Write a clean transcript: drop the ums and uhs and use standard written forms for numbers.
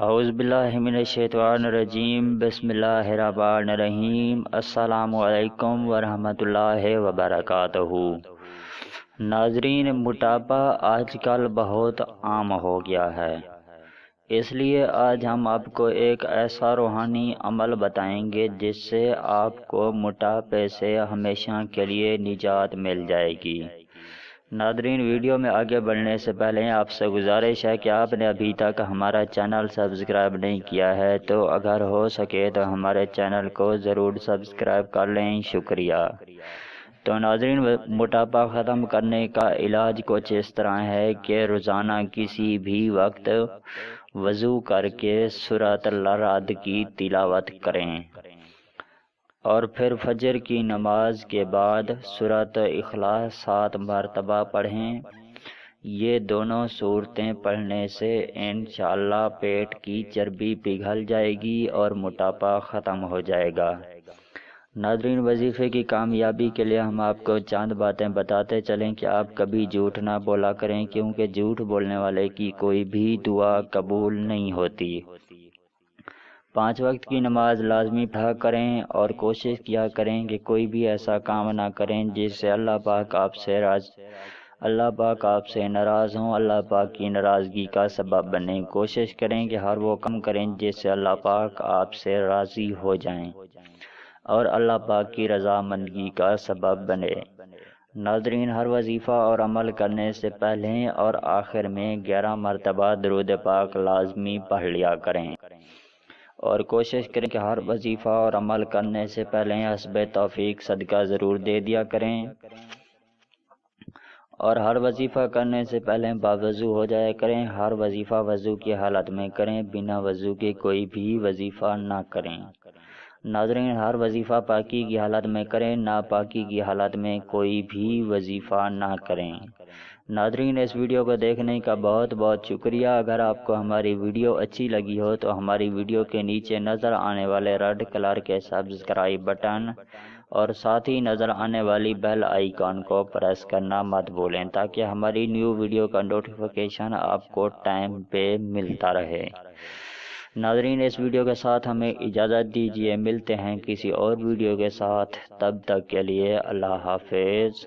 اعوذ باللہ من الشیطان الرجیم بسم اللہ الرحمن الرحیم السلام علیکم ورحمۃ اللہ وبرکاتہ۔ ناظرین، موٹاپا آج کل بہت عام ہو گیا ہے، اس لیے آج ہم آپ کو ایک ایسا روحانی عمل بتائیں گے جس سے آپ کو موٹاپے سے ہمیشہ کے لیے نجات مل جائے گی۔ ناظرین، ویڈیو میں آگے بڑھنے سے پہلے آپ سے گزارش ہے کہ آپ نے ابھی تک ہمارا چینل سبسکرائب نہیں کیا ہے تو اگر ہو سکے تو ہمارے چینل کو ضرور سبسکرائب کر لیں، شکریہ۔ تو ناظرین، موٹاپا ختم کرنے کا علاج کچھ اس طرح ہے کہ روزانہ کسی بھی وقت وضو کر کے سورۃ الرعد کی تلاوت کریں اور پھر فجر کی نماز کے بعد سورۃ اخلاص 7 مرتبہ پڑھیں۔ یہ دونوں صورتیں پڑھنے سے انشاءاللہ پیٹ کی چربی پگھل جائے گی اور موٹاپا ختم ہو جائے گا۔ ناظرین، وظیفے کی کامیابی کے لیے ہم آپ کو چند باتیں بتاتے چلیں کہ آپ کبھی جھوٹ نہ بولا کریں، کیونکہ جھوٹ بولنے والے کی کوئی بھی دعا قبول نہیں ہوتی۔ 5 وقت کی نماز لازمی پڑھا کریں اور کوشش کیا کریں کہ کوئی بھی ایسا کام نہ کریں جس سے اللہ پاک آپ سے ناراض ہوں، اللہ پاک کی ناراضگی کا سبب بنے۔ کوشش کریں کہ ہر وہ کام کریں جس سے اللہ پاک آپ سے راضی ہو جائیں اور اللہ پاک کی رضامندگی کا سبب بنے۔ ناظرین، ہر وظیفہ اور عمل کرنے سے پہلے اور آخر میں 11 مرتبہ درود پاک لازمی پڑھ لیا کریں اور کوشش کریں کہ ہر وظیفہ اور عمل کرنے سے پہلے حسب توفیق صدقہ ضرور دے دیا کریں اور ہر وظیفہ کرنے سے پہلے باوضو ہو جایا کریں۔ ہر وظیفہ وضو کی حالت میں کریں، بنا وضو کے کوئی بھی وظیفہ نہ کریں۔ ناظرین، ہر وظیفہ پاکی کی حالت میں کریں، ناپاکی کی حالت میں کوئی بھی وظیفہ نہ کریں۔ ناظرین، اس ویڈیو کو دیکھنے کا بہت بہت شکریہ۔ اگر آپ کو ہماری ویڈیو اچھی لگی ہو تو ہماری ویڈیو کے نیچے نظر آنے والے ریڈ کلر کے سبسکرائب بٹن اور ساتھ ہی نظر آنے والی بیل آئیکن کو پریس کرنا مت بھولیں تاکہ ہماری نیو ویڈیو کا نوٹیفیکیشن آپ کو ٹائم پہ ملتا رہے۔ ناظرین، اس ویڈیو کے ساتھ ہمیں اجازت دیجیے، ملتے ہیں کسی اور ویڈیو کے ساتھ، تب تک کے لیے اللہ حافظ۔